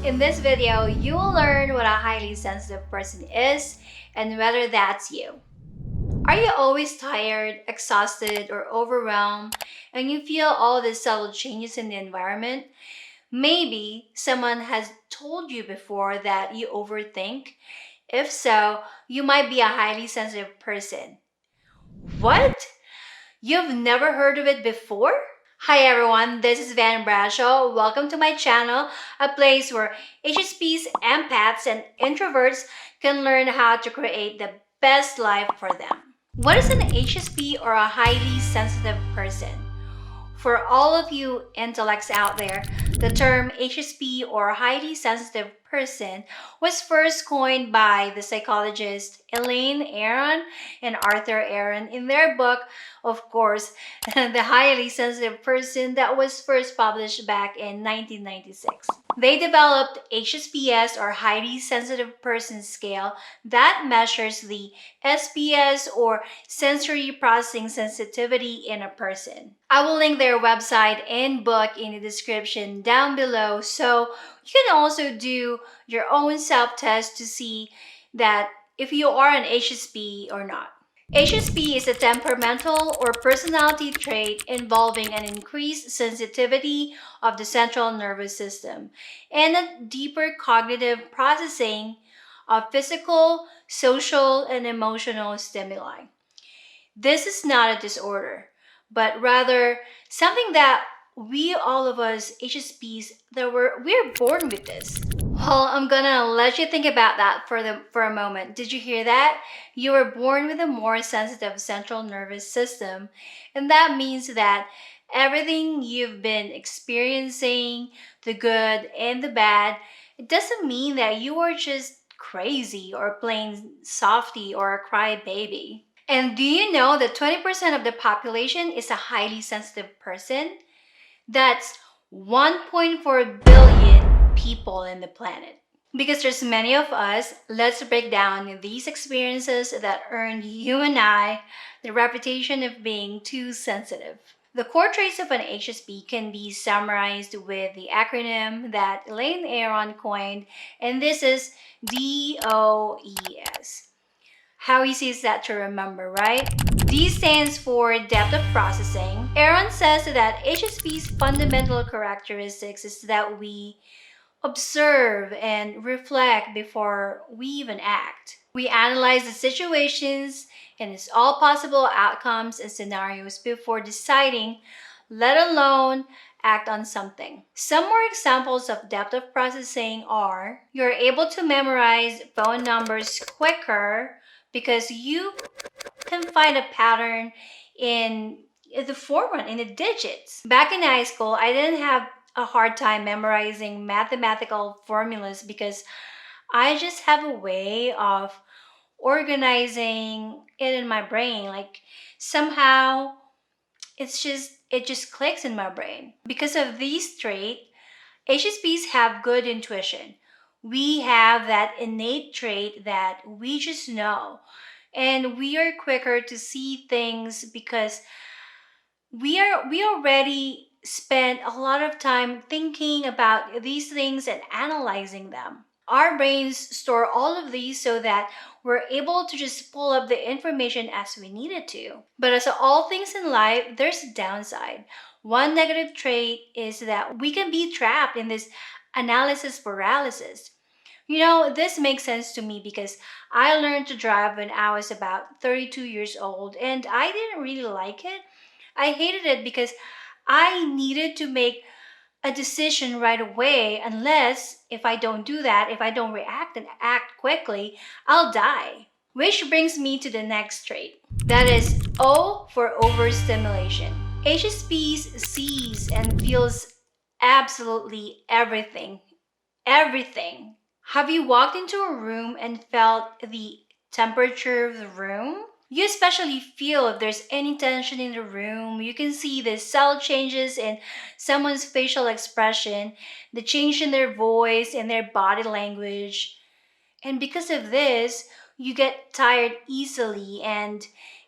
In this video, you will learn what a highly sensitive person is and whether that's you. Are you always tired, exhausted, or overwhelmed, and you feel all the subtle changes in the environment? Maybe someone has told you before that you overthink. If so, you might be a highly sensitive person. What? You've never heard of it before? Hi everyone, this is Bradshaw. Welcome to my channel, a place where HSPs, empaths, and introverts can learn how to create the best life for them. What is an HSP or a highly sensitive person? For all of you intellects out there, the term HSP or highly sensitive person was first coined by the psychologist Elaine Aron and Arthur Aron in their book, of course, The Highly Sensitive Person, that was first published back in 1996. They developed HSPS or Highly Sensitive Person Scale that measures the SPS or sensory processing sensitivity in a person. I will link their website and book in the description down below, so you can also do your own self-test to see that if you are an HSP or not. HSP is a temperamental or personality trait involving an increased sensitivity of the central nervous system and a deeper cognitive processing of physical, social, and emotional stimuli. This is not a disorder, but rather something that all of us HSPs, we're born with this. Well, I'm gonna let you think about that for a moment. Did you hear that? You were born with a more sensitive central nervous system, and that means that everything you've been experiencing, the good and the bad, it doesn't mean that you are just crazy or plain softy or a crybaby. And do you know that 20% of the population is a highly sensitive person? That's 1.4 billion people in the planet. Because there's many of us, let's break down these experiences that earned you and I the reputation of being too sensitive. The core traits of an HSP can be summarized with the acronym that Elaine Aron coined, and this is DOES. How easy is that to remember, right? D stands for depth of processing. Aron says that HSP's fundamental characteristics is that we observe and reflect before we even act. We analyze the situations and its all possible outcomes and scenarios before deciding, let alone act on something. Some more examples of depth of processing are: you're able to memorize phone numbers quicker because you can find a pattern in the format, in the digits. Back in high school, I didn't have a hard time memorizing mathematical formulas because I just have a way of organizing it in my brain. Like somehow it just clicks in my brain. Because of these traits, HSPs have good intuition. We have that innate trait that we just know. And we are quicker to see things because we already spent a lot of time thinking about these things and analyzing them. Our brains store all of these so that we're able to just pull up the information as we need it to. But as all things in life, there's a downside. One negative trait is that we can be trapped in this analysis paralysis. You know, this makes sense to me because I learned to drive when I was about 32 years old and I didn't really like it. I hated it because I needed to make a decision right away, unless if I don't do that, if I don't react and act quickly, I'll die. Which brings me to the next trait. That is O for overstimulation. HSPs sees and feels absolutely everything. Everything. Have you walked into a room and felt the temperature of the room? You especially feel if there's any tension in the room. You can see the subtle changes in someone's facial expression, the change in their voice and their body language. And because of this, you get tired easily and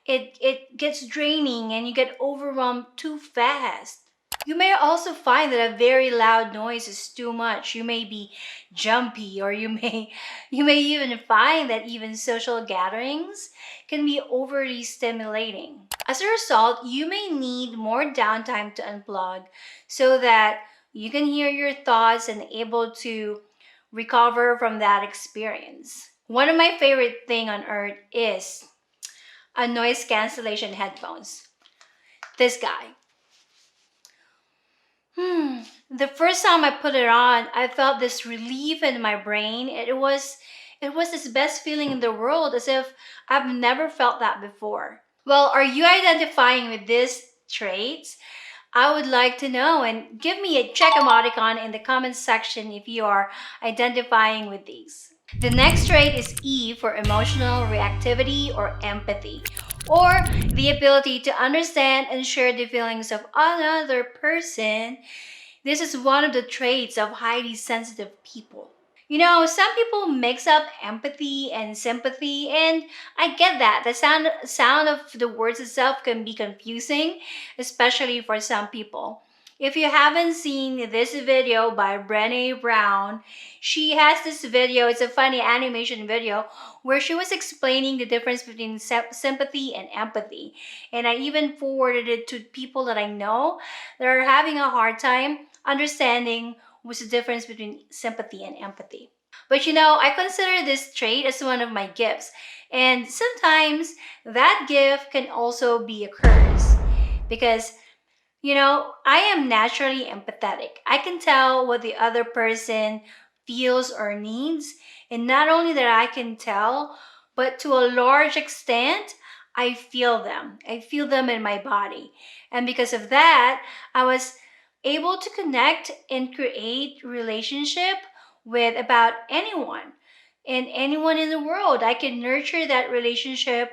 it gets draining and you get overwhelmed too fast. You may also find that a very loud noise is too much. You may be jumpy, or you may even find that even social gatherings can be overly stimulating. As a result, you may need more downtime to unplug so that you can hear your thoughts and able to recover from that experience. One of my favorite thing on earth is a noise cancellation headphones. This guy. The first time I put it on, I felt this relief in my brain. It was this best feeling in the world, as if I've never felt that before. Well, are you identifying with these traits? I would like to know, and give me a check emoticon in the comments section if you are identifying with these. The next trait is E for emotional reactivity or empathy, or the ability to understand and share the feelings of another person. This is one of the traits of highly sensitive people. Some people mix up empathy and sympathy, and I get that. The sound of the words itself can be confusing, especially for some people. If you haven't seen this video by Brene Brown, she has this video. It's a funny animation video where she was explaining the difference between sympathy and empathy. And I even forwarded it to people that I know that are having a hard time understanding what's the difference between sympathy and empathy. But I consider this trait as one of my gifts. And sometimes that gift can also be a curse because I am naturally empathetic. I can tell what the other person feels or needs. And not only that I can tell, but to a large extent, I feel them. I feel them in my body. And because of that, I was able to connect and create relationship with about anyone and anyone in the world. I can nurture that relationship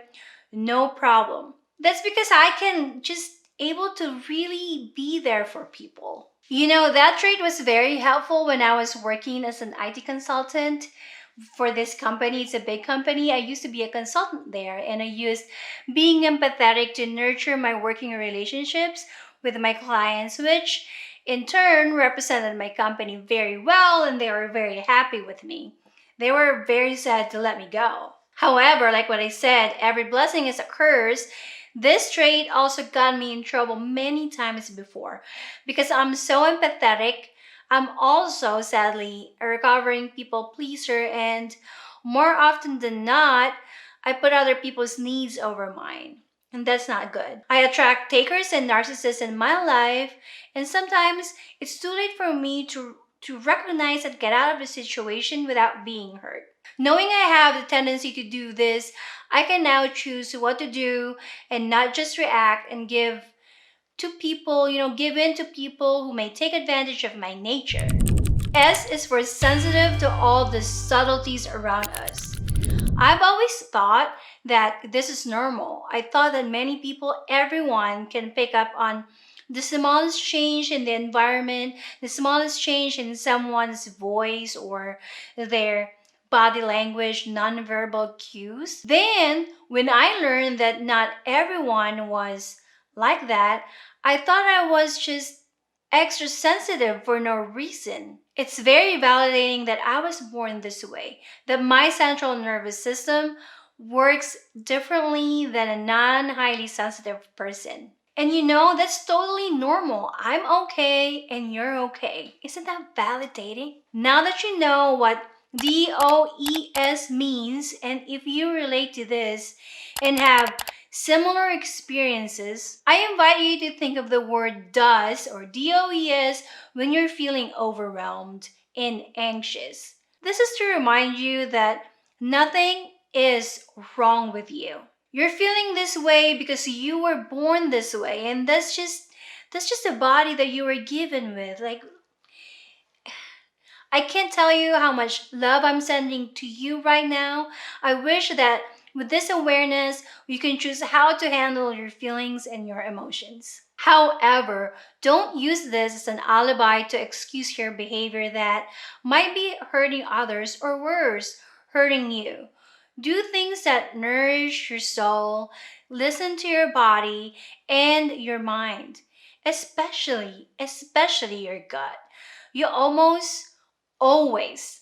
no problem. That's because I can just able to really be there for people. That trait was very helpful when I was working as an IT consultant for this company. It's a big company. I used to be a consultant there, and I used being empathetic to nurture my working relationships with my clients, which in turn represented my company very well, and they were very happy with me. They were very sad to let me go. However, like what I said, every blessing is a curse. This trait also got me in trouble many times before because I'm so empathetic. I'm also, sadly, a recovering people pleaser, and more often than not, I put other people's needs over mine. And that's not good. I attract takers and narcissists in my life, and sometimes it's too late for me to recognize and get out of the situation without being hurt. Knowing I have the tendency to do this, I can now choose what to do and not just react and give in to people who may take advantage of my nature. S is for sensitive to all the subtleties around us. I've always thought that this is normal. I thought that many people, everyone, can pick up on the smallest change in the environment, the smallest change in someone's voice or their body language, nonverbal cues. Then, when I learned that not everyone was like that, I thought I was just extra sensitive for no reason. It's very validating that I was born this way, that my central nervous system works differently than a non highly sensitive person. And that's totally normal. I'm okay and you're okay. Isn't that validating? Now that you know what DOES means, and if you relate to this and have similar experiences, I invite you to think of the word does or DOES when you're feeling overwhelmed and anxious. This is to remind you that nothing is wrong with you. You're feeling this way because you were born this way, and that's just a body that you were given with. Like, I can't tell you how much love I'm sending to you right now. I wish that with this awareness, you can choose how to handle your feelings and your emotions. However, don't use this as an alibi to excuse your behavior that might be hurting others, or worse, hurting you. Do things that nourish your soul, listen to your body and your mind, especially your gut. You almost always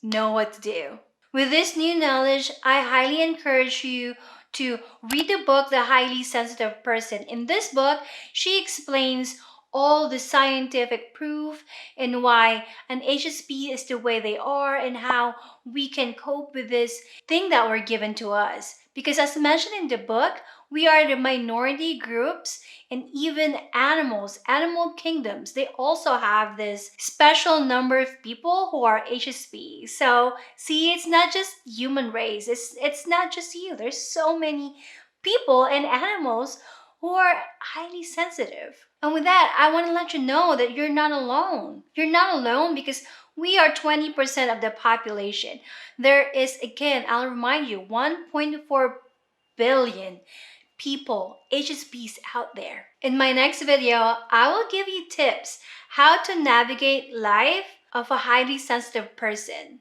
know what to do. With this new knowledge, I highly encourage you to read the book, The Highly Sensitive Person. In this book, she explains all the scientific proof and why an HSP is the way they are and how we can cope with this thing that were given to us. Because as mentioned in the book, we are the minority groups, and even animals, animal kingdoms, they also have this special number of people who are HSP. So see, it's not just human race. It's not just you. There's so many people and animals who are highly sensitive. And with that, I want to let you know that you're not alone. You're not alone because we are 20% of the population. There is, again, I'll remind you, 1.4 billion people, HSPs out there. In my next video, I will give you tips how to navigate life of a highly sensitive person.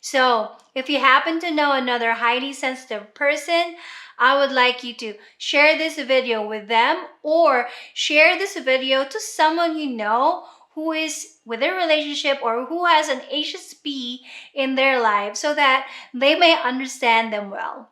So, if you happen to know another highly sensitive person, I would like you to share this video with them or share this video to someone you know who is with a relationship or who has an HSP in their life so that they may understand them well.